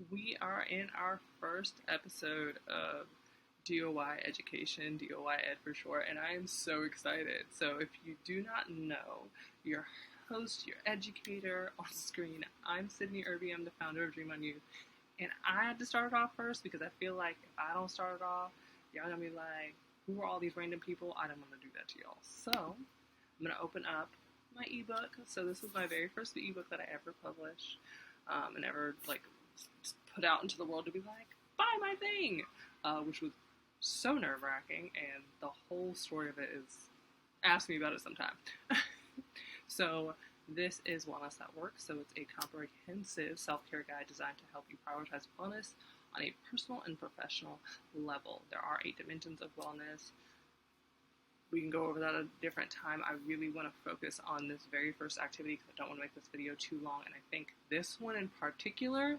We are in our first episode of DOY Education, DOY Ed for short, and I am so excited. So, if you do not know, your host, your educator on screen, I'm Cydney Irby. I'm the founder of Dream on You. And I had to start it off first because I feel like if I don't start it off, y'all gonna be like, who are all these random people? I don't want to do that to y'all. So, I'm gonna open up my ebook. So, this was my very first ebook that I ever published and ever, put out into the world to be like, buy my thing, which was so nerve-wracking, and the whole story of it is, ask me about it sometime. So this is Wellness at Work, so it's a comprehensive self-care guide designed to help you prioritize wellness on a personal and professional level. There are 8 dimensions of wellness. We can go over that at a different time. I really want to focus on this very first activity because I don't want to make this video too long, and I think this one in particular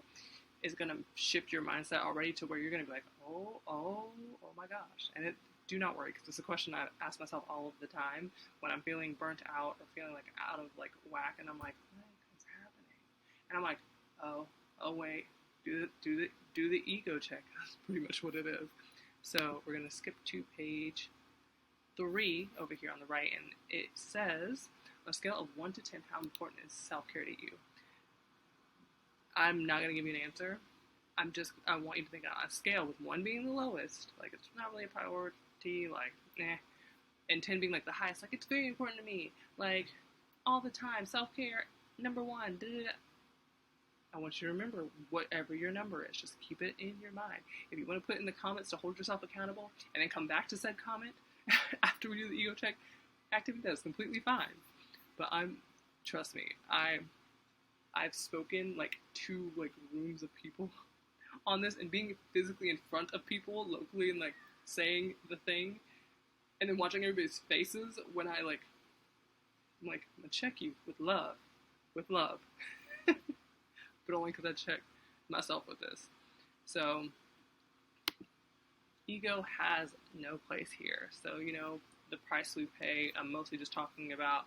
is going to shift your mindset already to where you're going to be like, oh my gosh. And do not worry, because it's a question I ask myself all of the time when I'm feeling burnt out or feeling like out of whack, and I'm like, what is happening? And I'm like, oh wait, do the ego check. That's pretty much what it is. So we're going to skip to page 3 over here on the right, and it says, on a scale of 1 to 10, how important is self-care to you? I'm not going to give you an answer. I want you to think on a scale with 1 being the lowest, it's not really a priority, and 10 being the highest, it's very important to me, all the time, self-care, number 1, I want you to remember whatever your number is, just keep it in your mind. If you want to put it in the comments to hold yourself accountable, and then come back to said comment after we do the ego check activity, that's completely fine. But trust me, I've spoken to rooms of people on this, and being physically in front of people locally and saying the thing, and then watching everybody's faces when I'm gonna check you with love, but only because I checked myself with this. So ego has no place here. So the price we pay. I'm mostly just talking about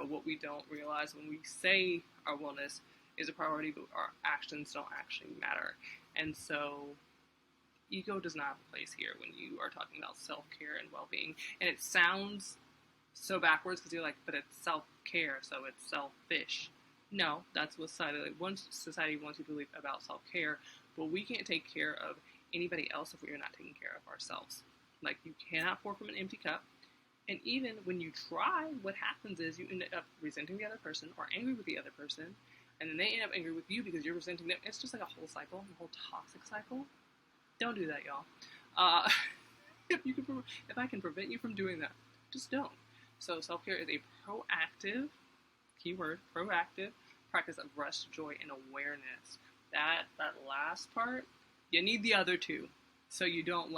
what we don't realize when we say our wellness is a priority, but our actions don't actually matter. And so ego does not have a place here when you are talking about self-care and well-being. And it sounds so backwards because you're like, but it's self-care, so it's selfish. No, that's what society wants you to believe about self-care, but we can't take care of anybody else if we are not taking care of ourselves. You cannot pour from an empty cup. And even when you try, what happens is you end up resenting the other person or angry with the other person, and then they end up angry with you because you're resenting them. It's just a whole cycle, a whole toxic cycle. Don't do that, y'all. If I can prevent you from doing that, just don't. So self-care is a proactive, keyword, proactive practice of rest, joy, and awareness. That last part, you need the other two. So you don't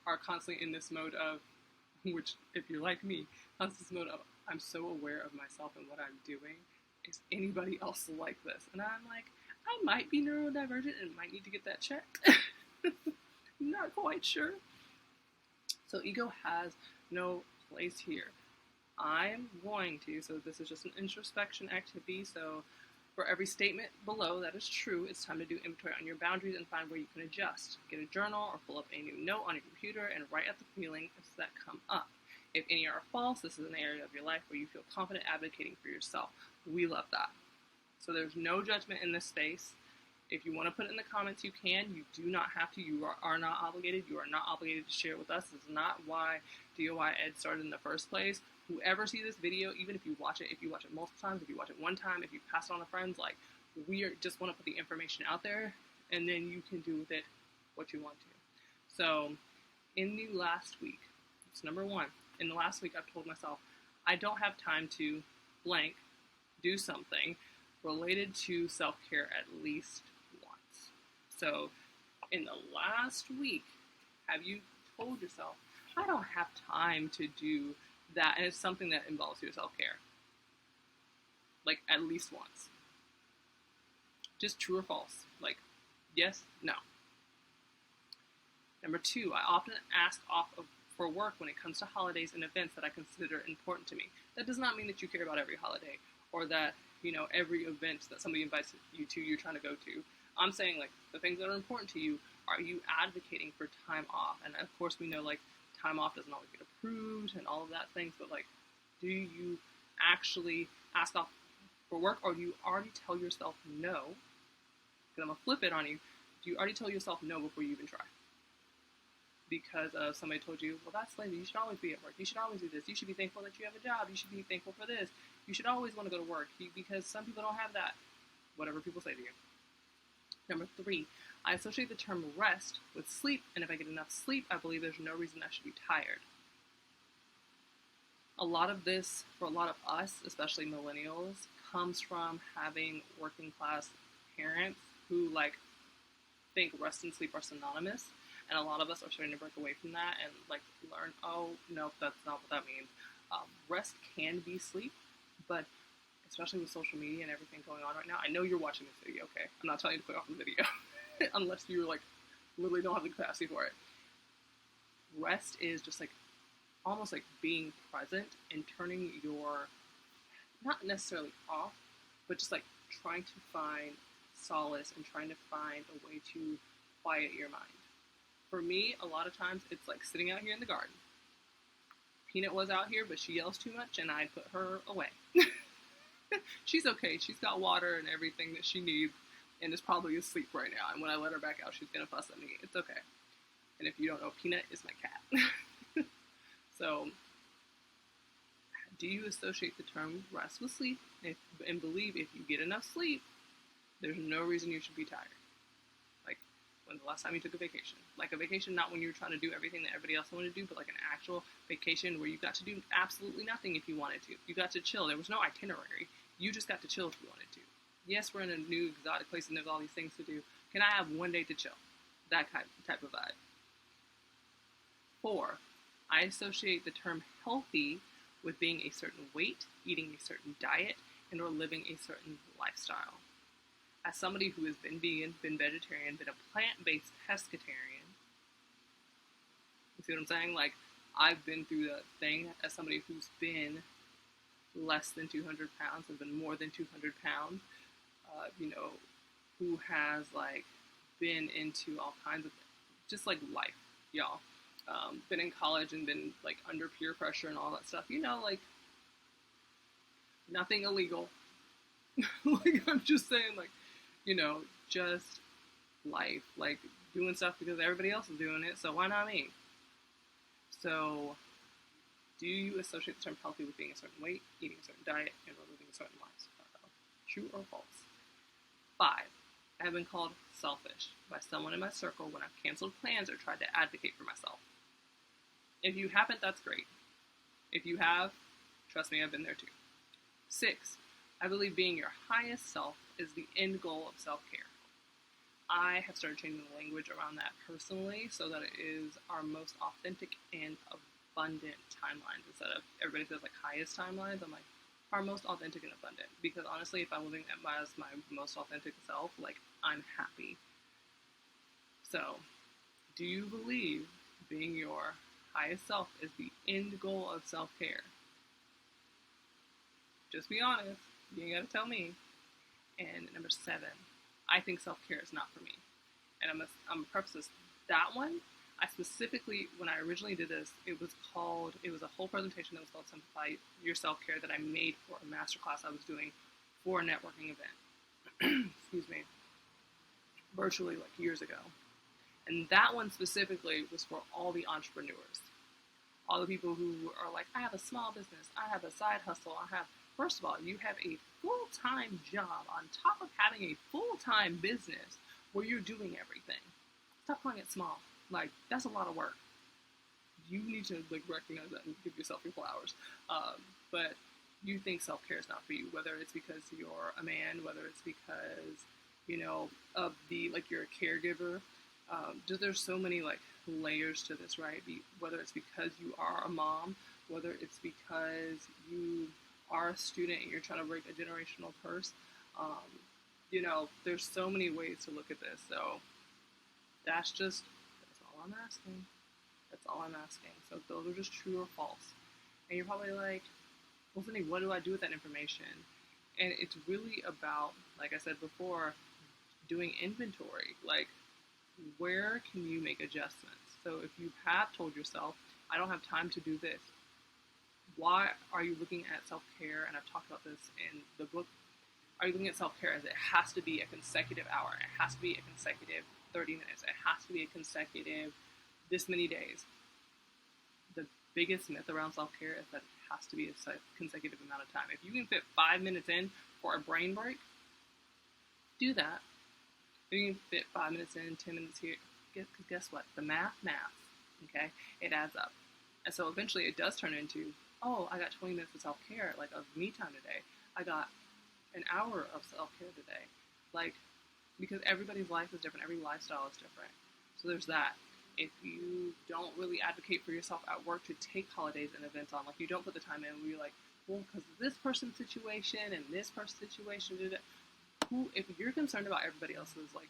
are constantly in this mode of, which, if you're like me, constant mode of, I'm so aware of myself and what I'm doing. Is anybody else like this? And I'm I might be neurodivergent and might need to get that checked. Not quite sure. So ego has no place here. I'm going to, so this is just an introspection activity, so for every statement below that is true, it's time to do inventory on your boundaries and find where you can adjust. Get a journal or pull up a new note on your computer and write out the feelings that come up. If any are false, this is an area of your life where you feel confident advocating for yourself. We love that. So there's no judgment in this space. If you want to put it in the comments, you can. You do not have to. You are not obligated. You are not obligated to share it with us. This is not why DOY Ed started in the first place. Whoever sees this video, even if you watch it multiple times, if you watch it one time, if you pass it on to friends, we just want to put the information out there, and then you can do with it what you want to. So, in the last week, it's number 1. In the last week, I've told myself, I don't have time to blank do something related to self-care at least once. So, in the last week, have you told yourself, I don't have time to do that, and it's something that involves your self-care? At least once. Just true or false. Yes, no. Number 2, I often ask off for work when it comes to holidays and events that I consider important to me. That does not mean that you care about every holiday, or that, every event that somebody invites you to, you're trying to go to. I'm saying like the things that are important to you. Are you advocating for time off? And of course, we know like time off doesn't always get approved and all of that things, but like, do you actually ask off for work, or do you already tell yourself no? Because I'm gonna flip it on you. Do you already tell yourself no before you even try? Because somebody told you, well, that's lazy. You should always be at work. You should always do this. You should be thankful that you have a job. You should be thankful for this. You should always want to go to work because some people don't have that. Whatever people say to you. Number 3, I associate the term rest with sleep, and if I get enough sleep, I believe there's no reason I should be tired. A lot of this, for a lot of us, especially millennials, comes from having working class parents who like think rest and sleep are synonymous. And a lot of us are starting to break away from that and like learn, oh, no, that's not what that means. Rest can be sleep, but especially with social media and everything going on right now, I know you're watching this video, okay? I'm not telling you to click off the video unless you like literally don't have the capacity for it. Rest is just like almost like being present and turning your, not necessarily off, but just like trying to find solace and trying to find a way to quiet your mind. For me, a lot of times it's like sitting out here in the garden. Peanut was out here, but she yells too much, and I put her away. She's okay. She's got water and everything that she needs, and is probably asleep right now. And when I let her back out, she's going to fuss at me. It's okay. And if you don't know, Peanut is my cat. So, do you associate the term rest with sleep and believe if you get enough sleep, there's no reason you should be tired? Like, when's the last time you took a vacation? Like a vacation, not when you were trying to do everything that everybody else wanted to do, but like an actual vacation where you got to do absolutely nothing if you wanted to. You got to chill. There was no itinerary. You just got to chill if you wanted to. Yes, we're in a new exotic place and there's all these things to do. Can I have one day to chill? That type of vibe. 4, I associate the term healthy with being a certain weight, eating a certain diet, and or living a certain lifestyle. As somebody who has been vegan, been vegetarian, been a plant-based pescatarian, you see what I'm saying? Like, I've been through the thing as somebody who's been less than 200 pounds, has been more than 200 pounds, who has, like, been into all kinds of, just, like, life, y'all. Been in college and been, like, under peer pressure and all that stuff. Like, nothing illegal. Like, I'm just saying, like, just life. Like, doing stuff because everybody else is doing it, so why not me? So, do you associate the term healthy with being a certain weight, eating a certain diet, and living a certain lifestyle? True or false? 5, I have been called selfish by someone in my circle when I've canceled plans or tried to advocate for myself. If you haven't, that's great. If you have, trust me, I've been there too. 6, I believe being your highest self is the end goal of self-care. I have started changing the language around that personally so that it is our most authentic and abundant timelines. Instead of everybody says like highest timelines, I'm like our most authentic and abundant. Because honestly, if I'm living as my most authentic self, like I'm happy. So, do you believe being your highest self is the end goal of self-care? Just be honest. You ain't gotta tell me. And number 7, I think self-care is not for me. And I'm gonna preface this. That one, I specifically, when I originally did this, it was a whole presentation that was called Simplify Your Self-Care that I made for a masterclass I was doing for a networking event. Excuse me. Virtually like years ago. And that one specifically was for all the entrepreneurs. All the people who are like, I have a small business, I have a side hustle, first of all, you have a full-time job on top of having a full-time business where you're doing everything. Stop calling it small. Like, that's a lot of work. You need to like recognize that and give yourself your flowers. But you think self-care is not for you, whether it's because you're a man, whether it's because, of you're a caregiver. There's so many like layers to this, right? Whether it's because you are a mom, whether it's because you are a student and you're trying to break a generational curse. There's so many ways to look at this. So that's all I'm asking. That's all I'm asking. So those are just true or false. And you're probably like, well, Cydney, what do I do with that information? And it's really about, like I said before, doing inventory. Like, where can you make adjustments? So if you have told yourself, I don't have time to do this, why are you looking at self-care? And I've talked about this in the book. Are you looking at self-care as it has to be a consecutive hour? It has to be a consecutive 30 minutes. It has to be a consecutive this many days. The biggest myth around self-care is that it has to be a consecutive amount of time. If you can fit 5 minutes in for a brain break, do that. If you can fit 5 minutes in, 10 minutes here, guess what? The math, okay? It adds up. And so eventually it does turn into, oh, I got 20 minutes of self-care, like of me time today. I got an hour of self-care today. Like, because everybody's life is different. Every lifestyle is different. So there's that. If you don't really advocate for yourself at work to take holidays and events on, like you don't put the time in where you're like, well, because of this person's situation and this person's situation, if you're concerned about everybody else's like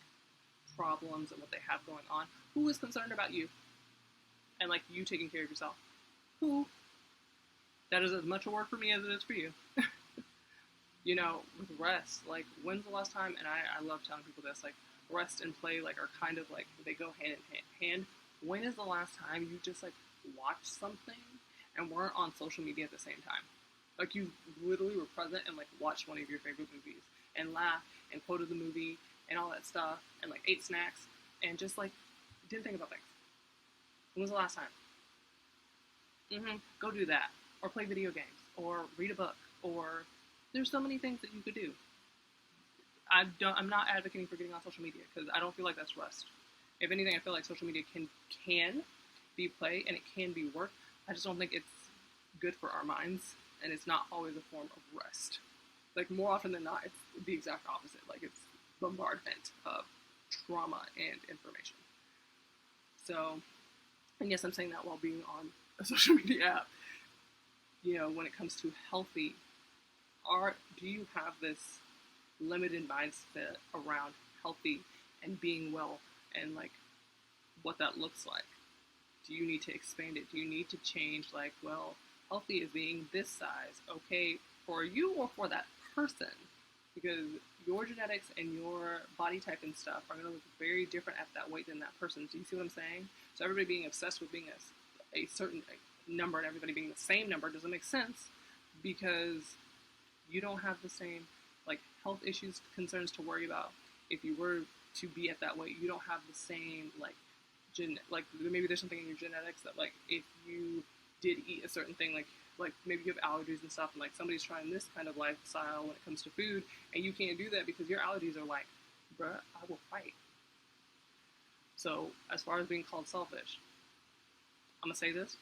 problems and what they have going on, who is concerned about you? And like you taking care of yourself? Who? That is as much a work for me as it is for you. You know, with rest, like when's the last time, and I love telling people this, like rest and play like are kind of like, they go hand in hand. When is the last time you just like watched something and weren't on social media at the same time? Like you literally were present and like watched one of your favorite movies and laughed and quoted the movie and all that stuff and like ate snacks and just like didn't think about things. When was the last time? Go do that. Or play video games. Or read a book. Or there's so many things that you could do. I'm not advocating for getting on social media because I don't feel like that's rest. If anything, I feel like social media can be play and it can be work. I just don't think it's good for our minds, and it's not always a form of rest. Like more often than not, it's the exact opposite. Like it's bombardment of trauma and information. So, and yes, I'm saying that while being on a social media app. You know, when it comes to healthy, do you have this limited mindset around healthy and being well and like what that looks like? Do you need to expand it? Do you need to change like, well, healthy is being this size, okay, for you or for that person? Because your genetics and your body type and stuff are going to look very different at that weight than that person. Do you see what I'm saying? So everybody being obsessed with being a certain number and everybody being the same number doesn't make sense, because you don't have the same like health issues, concerns to worry about. If you were to be at that weight, you don't have the same like maybe there's something in your genetics that like if you did eat a certain thing, like maybe you have allergies and stuff, and like somebody's trying this kind of lifestyle when it comes to food, and you can't do that because your allergies are like, bruh, I will fight. So as far as being called selfish, I'm gonna say this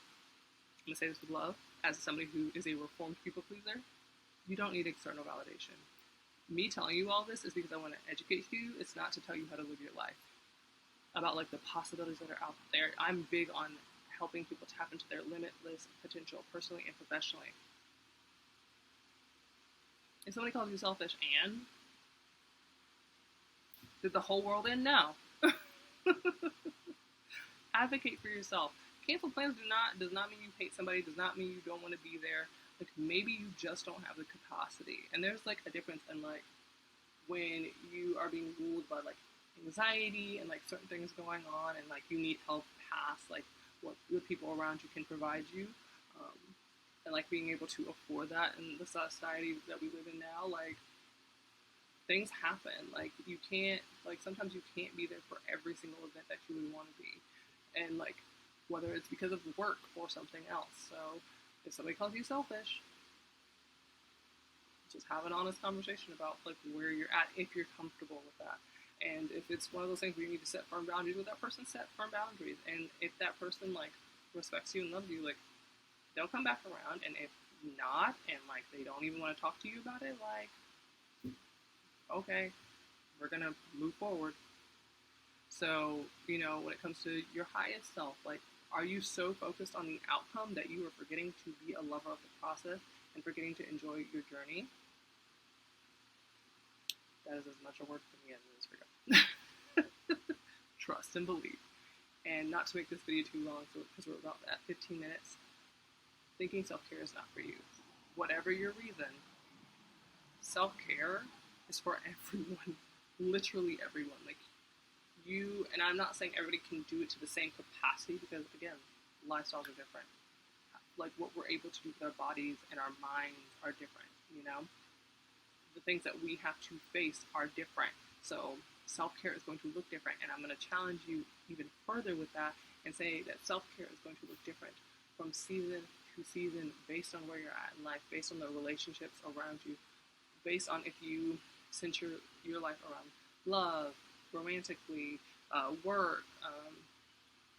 with love, as somebody who is a reformed people pleaser. You don't need external validation. Me telling you all this is because I want to educate you. It's not to tell you how to live your life. About like the possibilities that are out there. I'm big on helping people tap into their limitless potential, personally and professionally. If somebody calls you selfish, and did the whole world end? No. Advocate for yourself. Cancel plans does not mean you hate somebody, does not mean you don't want to be there. Like maybe you just don't have the capacity. And there's like a difference in like when you are being ruled by like anxiety and like certain things going on, and like you need help past like what the people around you can provide you, and like being able to afford that in the society that we live in now. Like things happen. Like you can't, like sometimes you can't be there for every single event that you would want to be, and like whether it's because of work or something else. So if somebody calls you selfish, just have an honest conversation about like where you're at, if you're comfortable with that. And if it's one of those things where you need to set firm boundaries with that person, set firm boundaries. And if that person like respects you and loves you, like they'll come back around. And if not, and like they don't even want to talk to you about it, like okay, we're gonna move forward. So, you know, when it comes to your highest self, like, are you so focused on the outcome that you are forgetting to be a lover of the process and forgetting to enjoy your journey? That is as much a word for me as it is for you. Trust and believe. And not to make this video too long, because we're about at 15 minutes, thinking self-care is not for you. Whatever your reason, self-care is for everyone. literally everyone. Like, you, and I'm not saying everybody can do it to the same capacity, because again, lifestyles are different. Like, what we're able to do with our bodies and our minds are different, you know? The things that we have to face are different. So self-care is going to look different, and I'm going to challenge you even further with that and say that self-care is going to look different from season to season, based on where you're at in life, based on the relationships around you, based on if you center your life around love, romantically, work,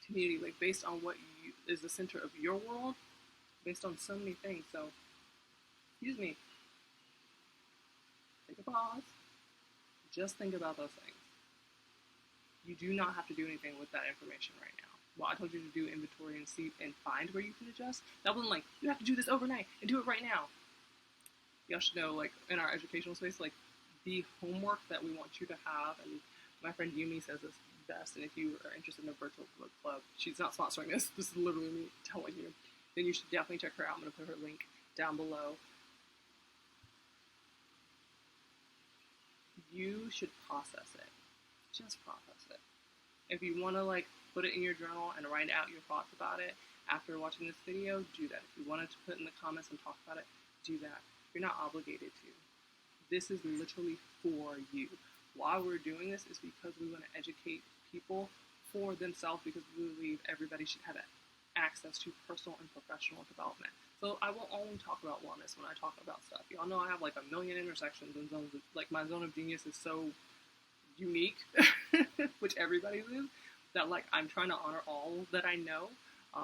community, like based on what is the center of your world, based on so many things. So, excuse me, take a pause, just think about those things. You do not have to do anything with that information right now. Well, I told you to do inventory and see and find where you can adjust. That wasn't like, you have to do this overnight and do it right now. Y'all should know, like, in our educational space, like, the homework that we want you to have, and my friend Youmie says this best, and if you are interested in a virtual book club, she's not sponsoring this, this is literally me telling you, then you should definitely check her out. I'm going to put her link down below. You should process it. Just process it. If you want to, like, put it in your journal and write out your thoughts about it after watching this video, do that. If you wanted to put in the comments and talk about it, do that. You're not obligated to. This is literally for you. Why we're doing this is because we want to educate people for themselves, because we believe everybody should have access to personal and professional development. So I will only talk about wellness when I talk about stuff. Y'all know I have like a million intersections and zones. Like, my zone of genius is so unique, which everybody lives, that like I'm trying to honor all that I know.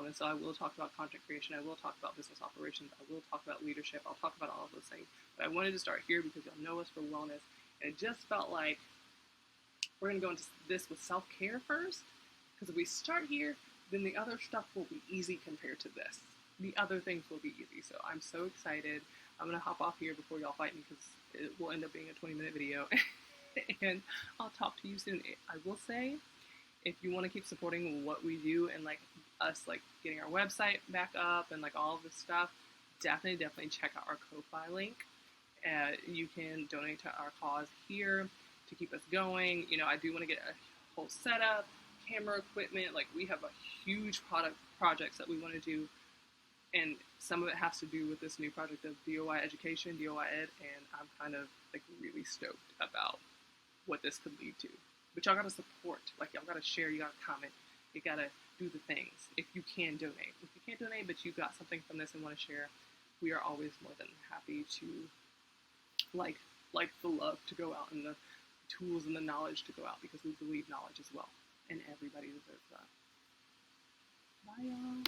And so I will talk about content creation, I will talk about business operations, I will talk about leadership, I'll talk about all of those things. But I wanted to start here because y'all know us for wellness, and it just felt like we're going to go into this with self-care first, because if we start here, then the other stuff will be easy compared to this. The other things will be easy. So I'm so excited. I'm going to hop off here before y'all fight me, because it will end up being a 20-minute video. And I'll talk to you soon. I will say, if you want to keep supporting what we do and like us like getting our website back up and like all of this stuff, definitely check out our Ko-Fi link. You can donate to our cause here to keep us going. You know, I do want to get a whole setup, camera equipment. Like, we have a huge projects that we want to do, and some of it has to do with this new project of DOI education, DOI ed, and I'm kind of like really stoked about what this could lead to. But y'all gotta support, like, y'all gotta share, you gotta comment, you gotta do the things if you can donate. If you can't donate, but you got something from this and want to share, we are always more than happy to like the love to go out and the tools and the knowledge to go out, because we believe knowledge as well, and everybody deserves that. Bye, y'all.